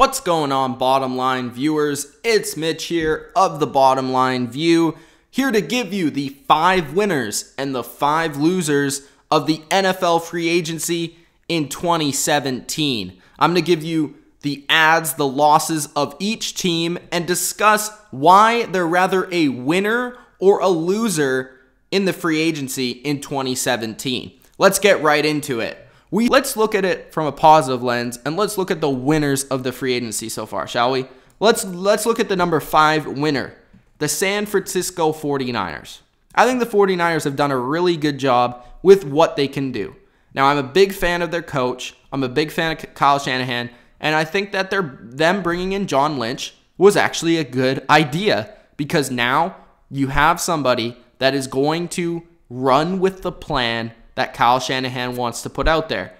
What's going on, Bottom Line viewers? It's Mitch here of The Bottom Line View, here to give you the 5 winners and the 5 losers of the NFL free agency in 2017. I'm going to give you the adds, the losses of each team, and discuss why they're rather a winner or a loser in the free agency in 2017. Let's get right into it. Let's look at it from a positive lens, and let's look at the winners of the free agency so far, shall we? Let's look at the number 5 winner, the San Francisco 49ers. I think the 49ers have done a really good job with what they can do. Now, I'm a big fan of their coach. I'm a big fan of Kyle Shanahan, and I think that them bringing in John Lynch was actually a good idea, because now you have somebody that is going to run with the plan that Kyle Shanahan wants to put out there.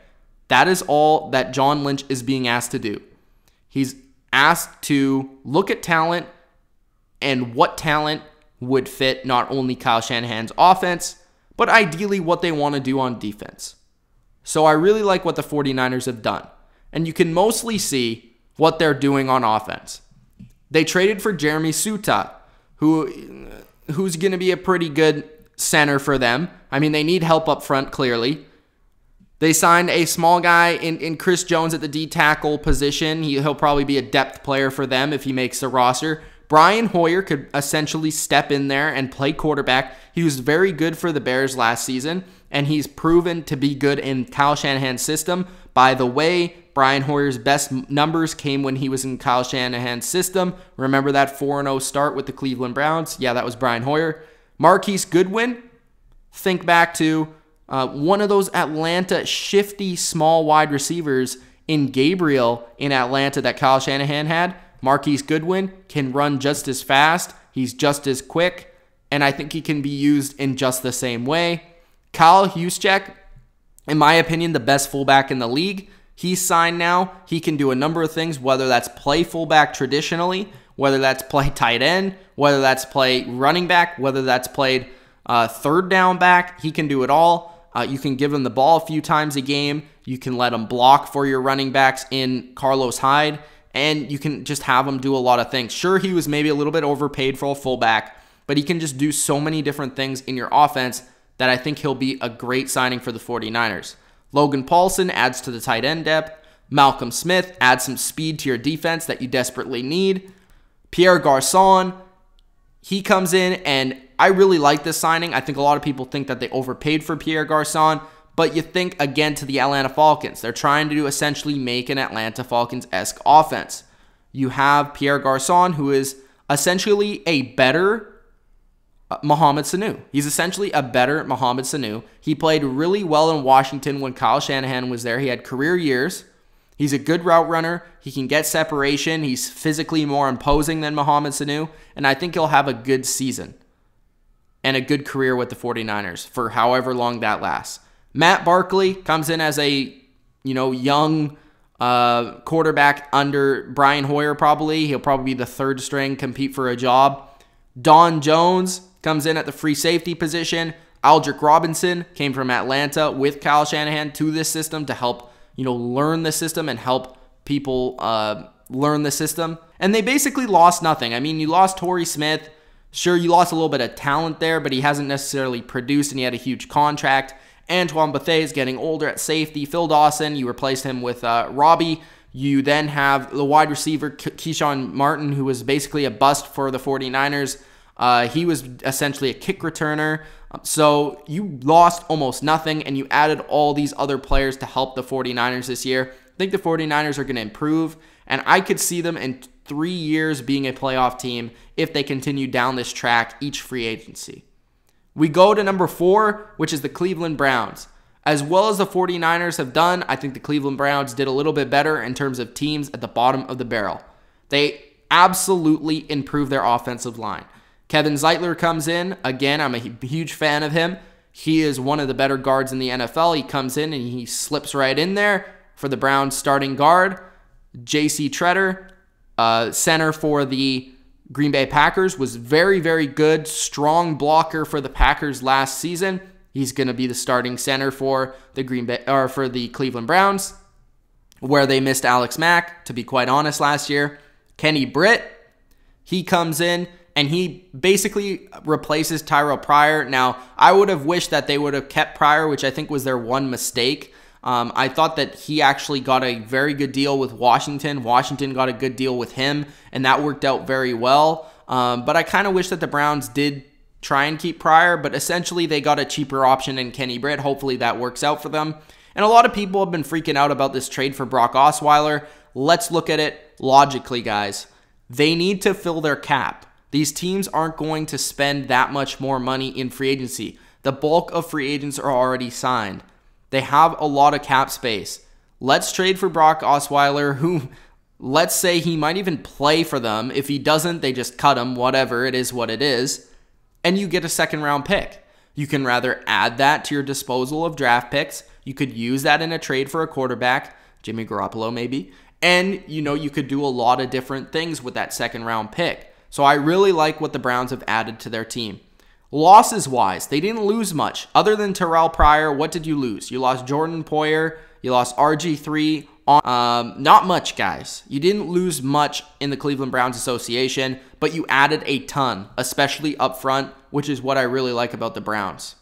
That is all that John Lynch is being asked to do. He's asked to look at talent and what talent would fit not only Kyle Shanahan's offense, but ideally what they want to do on defense. So I really like what the 49ers have done. And you can mostly see what they're doing on offense. They traded for Jeremy Suta, who's going to be a pretty good center for them. I mean, they need help up front, clearly. They signed a small guy in Chris Jones at the D-tackle position. He'll probably be a depth player for them if he makes the roster. Brian Hoyer could essentially step in there and play quarterback. He was very good for the Bears last season, and he's proven to be good in Kyle Shanahan's system. By the way, Brian Hoyer's best numbers came when he was in Kyle Shanahan's system. Remember that 4-0 start with the Cleveland Browns? Yeah, that was Brian Hoyer. Marquise Goodwin, think back to one of those Atlanta shifty small wide receivers in Gabriel in Atlanta that Kyle Shanahan had. Marquise Goodwin can run just as fast. He's just as quick, and I think he can be used in just the same way. Kyle Juszczyk, in my opinion, the best fullback in the league. He's signed now. He can do a number of things, whether that's play fullback traditionally, whether that's play tight end, whether that's play running back, whether that's played third down back. He can do it all. You can give him the ball a few times a game. You can let him block for your running backs in Carlos Hyde, and you can just have him do a lot of things. Sure, he was maybe a little bit overpaid for a fullback, but he can just do so many different things in your offense that I think he'll be a great signing for the 49ers. Logan Paulson adds to the tight end depth. Malcolm Smith adds some speed to your defense that you desperately need. Pierre Garçon, he comes in, and I really like this signing. I think a lot of people think that they overpaid for Pierre Garçon, but you think again to the Atlanta Falcons. They're trying to essentially make an Atlanta Falcons-esque offense. You have Pierre Garçon, who is essentially a better Mohamed Sanu. He's essentially a better Mohamed Sanu. He played really well in Washington when Kyle Shanahan was there. He had career years. He's a good route runner. He can get separation. He's physically more imposing than Mohamed Sanu, and I think he'll have a good season and a good career with the 49ers for however long that lasts. Matt Barkley comes in as a young quarterback under Brian Hoyer probably. He'll probably be the third string, compete for a job. Don Jones comes in at the free safety position. Aldrick Robinson came from Atlanta with Kyle Shanahan to this system to help learn the system and help people learn the system. And they basically lost nothing. I mean, you lost Torrey Smith. Sure, you lost a little bit of talent there, but he hasn't necessarily produced, and he had a huge contract. Antoine Bethea is getting older at safety. Phil Dawson, you replaced him with Robbie. You then have the wide receiver, Keyshawn Martin, who was basically a bust for the 49ers. He was essentially a kick returner. So you lost almost nothing, and you added all these other players to help the 49ers this year. I think the 49ers are going to improve, and I could see them in 3 years being a playoff team if they continue down this track each free agency. We go to number 4, which is the Cleveland Browns. As well as the 49ers have done, I think the Cleveland Browns did a little bit better in terms of teams at the bottom of the barrel. They absolutely improved their offensive line. Kevin Zeitler comes in. Again, I'm a huge fan of him. He is one of the better guards in the NFL. He comes in and he slips right in there for the Browns starting guard. J.C. Tretter, center for the Green Bay Packers, was very, very good. Strong blocker for the Packers last season. He's going to be the starting center for the Cleveland Browns. where they missed Alex Mack, to be quite honest, last year. Kenny Britt, he comes in and he basically replaces Tyrell Pryor. Now, I would have wished that they would have kept Pryor, which I think was their one mistake. I thought that he actually got a very good deal with Washington. Washington got a good deal with him, and that worked out very well. But I kind of wish that the Browns did try and keep Pryor, but essentially they got a cheaper option in Kenny Britt. Hopefully that works out for them. And a lot of people have been freaking out about this trade for Brock Osweiler. Let's look at it logically, guys. They need to fill their cap. These teams aren't going to spend that much more money in free agency. The bulk of free agents are already signed. They have a lot of cap space. Let's trade for Brock Osweiler, who, let's say he might even play for them. If he doesn't, they just cut him. Whatever, it is what it is. And you get a second-round pick. You can rather add that to your disposal of draft picks. You could use that in a trade for a quarterback, Jimmy Garoppolo maybe. And, you could do a lot of different things with that second-round pick. So I really like what the Browns have added to their team. Losses-wise, they didn't lose much. Other than Terrell Pryor, what did you lose? You lost Jordan Poyer. You lost RG3. Not much, guys. You didn't lose much in the Cleveland Browns Association, but you added a ton, especially up front, which is what I really like about the Browns.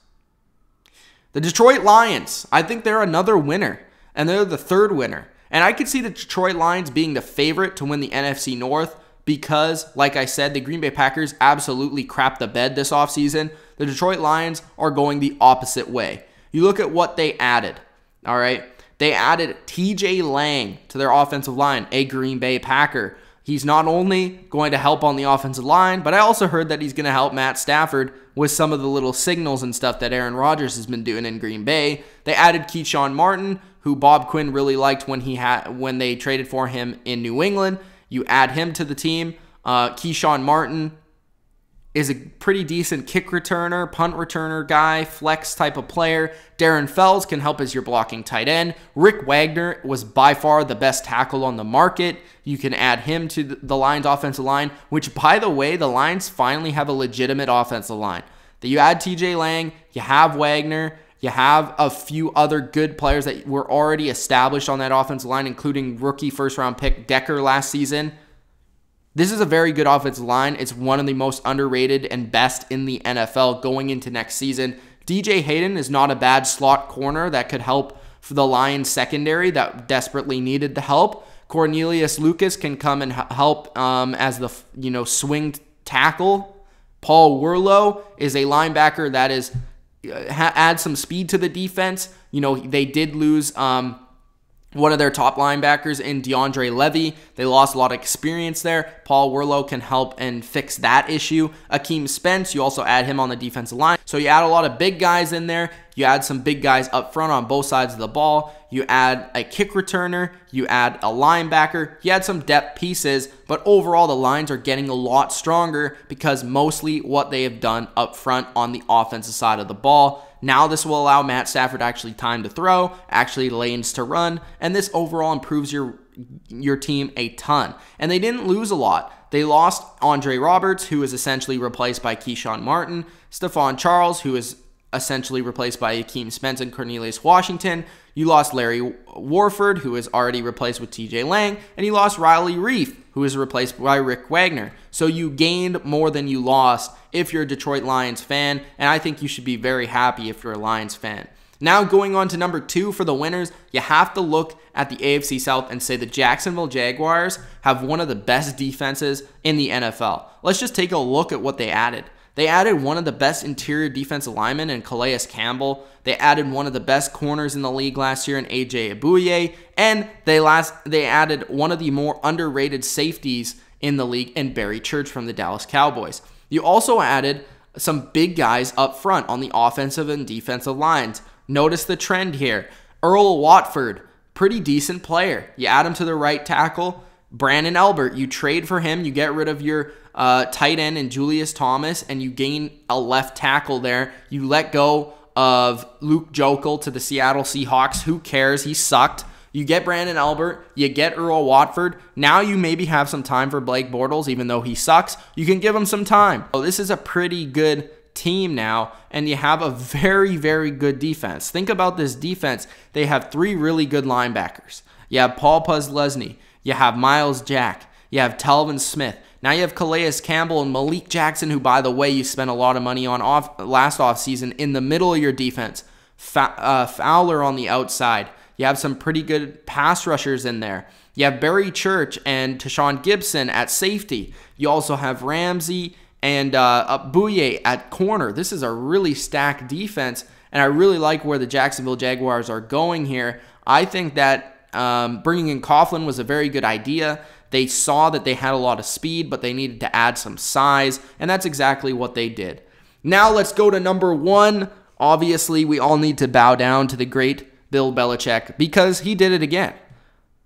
The Detroit Lions, I think they're another winner, and they're the third winner. And I could see the Detroit Lions being the favorite to win the NFC North because, like I said, the Green Bay Packers absolutely crapped the bed this offseason. The Detroit Lions are going the opposite way. You look at what they added, all right? They added TJ Lang to their offensive line, a Green Bay Packer. He's not only going to help on the offensive line, but I also heard that he's going to help Matt Stafford with some of the little signals and stuff that Aaron Rodgers has been doing in Green Bay. They added Keyshawn Martin, who Bob Quinn really liked when they traded for him in New England. You add him to the team. Keyshawn Martin is a pretty decent kick returner, punt returner guy, flex type of player. Darren Fells can help as your blocking tight end. Rick Wagner was by far the best tackle on the market. You can add him to the Lions offensive line, which, by the way, the Lions finally have a legitimate offensive line. That you add TJ Lang, you have Wagner, you have a few other good players that were already established on that offensive line, including rookie first-round pick Decker last season. This is a very good offensive line. It's one of the most underrated and best in the NFL going into next season. DJ Hayden is not a bad slot corner that could help for the Lions secondary that desperately needed the help. Cornelius Lucas can come and help as the swing tackle. Paul Wurlow is a linebacker that is add some speed to the defense. They did lose one of their top linebackers in DeAndre Levy. They lost a lot of experience there. Paul Wurlow can help and fix that issue. Akeem Spence, you also add him on the defensive line. So you add a lot of big guys in there. You add some big guys up front on both sides of the ball. You add a kick returner. You add a linebacker. You add some depth pieces. But overall, the Lions are getting a lot stronger because mostly what they have done up front on the offensive side of the ball. Now this will allow Matt Stafford actually time to throw, actually lanes to run, and this overall improves your team a ton. And they didn't lose a lot. They lost Andre Roberts, who is essentially replaced by Keyshawn Martin, Stephon Charles, who is essentially replaced by Akeem Spence and Cornelius Washington. You lost Larry Warford, who is already replaced with TJ Lang, and you lost Riley Reiff, who is replaced by Rick Wagner. So you gained more than you lost if you're a Detroit Lions fan, and I think you should be very happy if you're a Lions fan. Now going on to number 2 for the winners, you have to look at the AFC South and say the Jacksonville Jaguars have one of the best defenses in the NFL. Let's just take a look at what they added. They added one of the best interior defensive linemen in Calais Campbell. They added one of the best corners in the league last year in AJ Abouye. And they added one of the more underrated safeties in the league in Barry Church from the Dallas Cowboys. You also added some big guys up front on the offensive and defensive lines. Notice the trend here. Earl Watford, pretty decent player. You add him to the right tackle. Brandon Albert, you trade for him. You get rid of your tight end and Julius Thomas, and you gain a left tackle there. You let go of Luke Jokel to the Seattle Seahawks. Who cares? He sucked. You get Brandon Albert. You get Earl Watford. Now you maybe have some time for Blake Bortles, even though he sucks. You can give him some time. So this is a pretty good team now, and you have a very, very good defense. Think about this defense. They have 3 really good linebackers. You have Paul Posluszny. You have Miles Jack. You have Telvin Smith. Now you have Calais Campbell and Malik Jackson, who, by the way, you spent a lot of money on last offseason in the middle of your defense. Fowler on the outside. You have some pretty good pass rushers in there. You have Barry Church and Tashawn Gibson at safety. You also have Ramsey and Bouye at corner. This is a really stacked defense, and I really like where the Jacksonville Jaguars are going here. I think that bringing in Coughlin was a very good idea. They saw that they had a lot of speed, but they needed to add some size, and that's exactly what they did. Now let's go to number 1. Obviously, we all need to bow down to the great Bill Belichick because he did it again.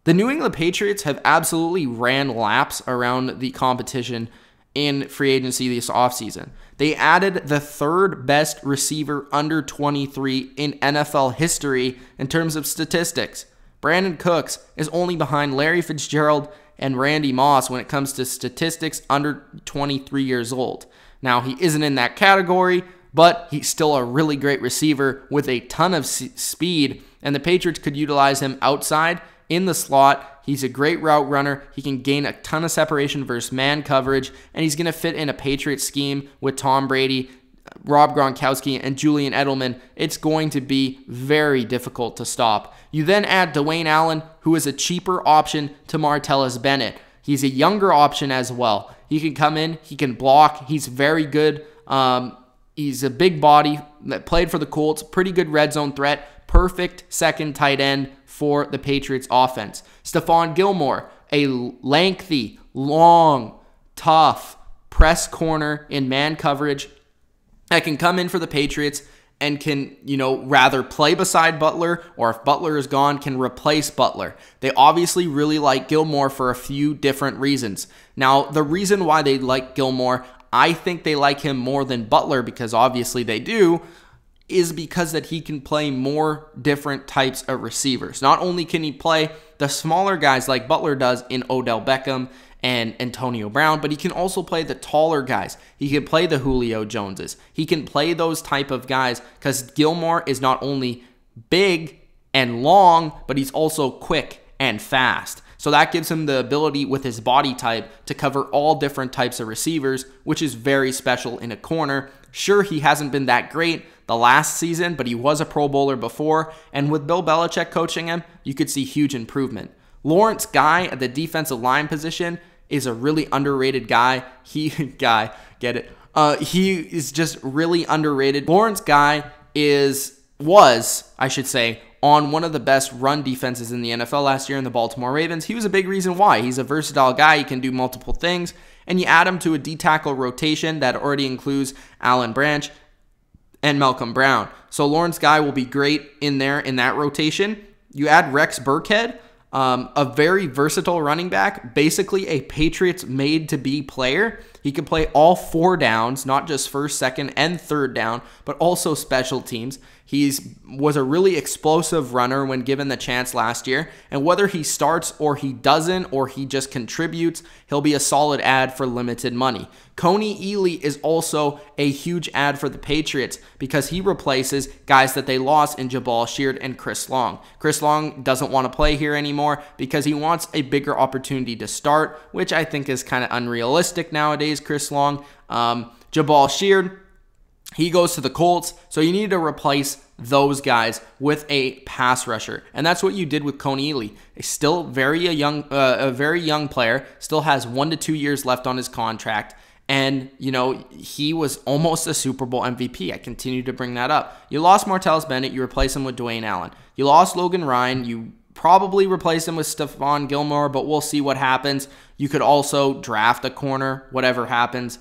The New England Patriots have absolutely ran laps around the competition in free agency this offseason. They added the 3rd best receiver under 23 in NFL history in terms of statistics. Brandon Cooks is only behind Larry Fitzgerald and Randy Moss when it comes to statistics under 23 years old. Now, he isn't in that category, but he's still a really great receiver with a ton of speed, and the Patriots could utilize him outside in the slot. He's a great route runner. He can gain a ton of separation versus man coverage, and he's going to fit in a Patriots scheme with Tom Brady, Rob Gronkowski, and Julian Edelman. It's going to be very difficult to stop. You then add Dwayne Allen, who is a cheaper option to Martellus Bennett. He's a younger option as well. He can come in, he can block, he's very good. He's a big body that played for the Colts, pretty good red zone threat, perfect second tight end for the Patriots offense. Stephon Gilmore, a lengthy, long, tough press corner in man coverage that can come in for the Patriots and can, rather play beside Butler, or if Butler is gone, can replace Butler. They obviously really like Gilmore for a few different reasons. Now, the reason why they like Gilmore, I think they like him more than Butler, because obviously they do, is because that he can play more different types of receivers. Not only can he play the smaller guys like Butler does in Odell Beckham and Antonio Brown, but he can also play the taller guys. He can play the Julio Joneses. He can play those type of guys because Gilmore is not only big and long, but he's also quick and fast. So that gives him the ability with his body type to cover all different types of receivers, which is very special in a corner. Sure, he hasn't been that great the last season, but he was a Pro Bowler before, and with Bill Belichick coaching him, you could see huge improvement. Lawrence Guy at the defensive line position is a really underrated guy. He is just really underrated. Lawrence Guy was on one of the best run defenses in the NFL last year in the Baltimore Ravens. He was a big reason why. He's a versatile guy. He can do multiple things. And you add him to a D-tackle rotation that already includes Alan Branch and Malcolm Brown. So Lawrence Guy will be great in there in that rotation. You add Rex Burkhead, a very versatile running back, basically a Patriots made-to-be player. He can play all 4 downs, not just first, second, and third down, but also special teams. He was a really explosive runner when given the chance last year, and whether he starts or he doesn't, or he just contributes, he'll be a solid add for limited money. Coney Ealy is also a huge add for the Patriots because he replaces guys that they lost in Jabal Sheard and Chris Long. Chris Long doesn't want to play here anymore because he wants a bigger opportunity to start, which I think is kind of unrealistic nowadays, Chris Long. Jabal Sheard, he goes to the Colts, so you need to replace those guys with a pass rusher, and that's what you did with Coney Ealy. He's still a very young player, still has 1 to 2 years left on his contract, and he was almost a Super Bowl MVP. I continue to bring that up. You lost Martellus Bennett, you replace him with Dwayne Allen. You lost Logan Ryan, you probably replace him with Stephon Gilmore, but we'll see what happens. You could also draft a corner, whatever happens.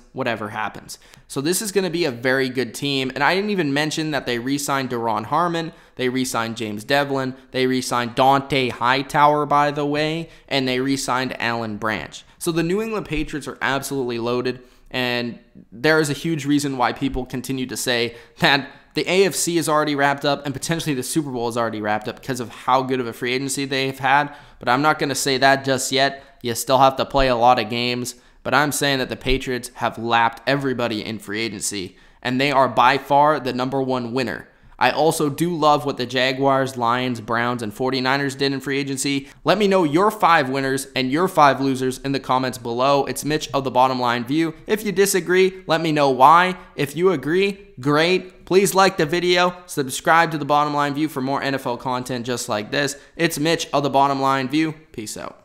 So this is going to be a very good team. And I didn't even mention that they re-signed Deron Harmon, they re-signed James Devlin, they re-signed Dante Hightower, by the way, and they re-signed Alan Branch. So the New England Patriots are absolutely loaded, and there is a huge reason why people continue to say that the AFC is already wrapped up and potentially the Super Bowl is already wrapped up because of how good of a free agency they've had. But I'm not going to say that just yet. You still have to play a lot of games. But I'm saying that the Patriots have lapped everybody in free agency, and they are by far the #1 winner. I also do love what the Jaguars, Lions, Browns, and 49ers did in free agency. Let me know your 5 winners and your 5 losers in the comments below. It's Mitch of The Bottom Line View. If you disagree, let me know why. If you agree, great. Please like the video, subscribe to The Bottom Line View for more NFL content just like this. It's Mitch of The Bottom Line View. Peace out.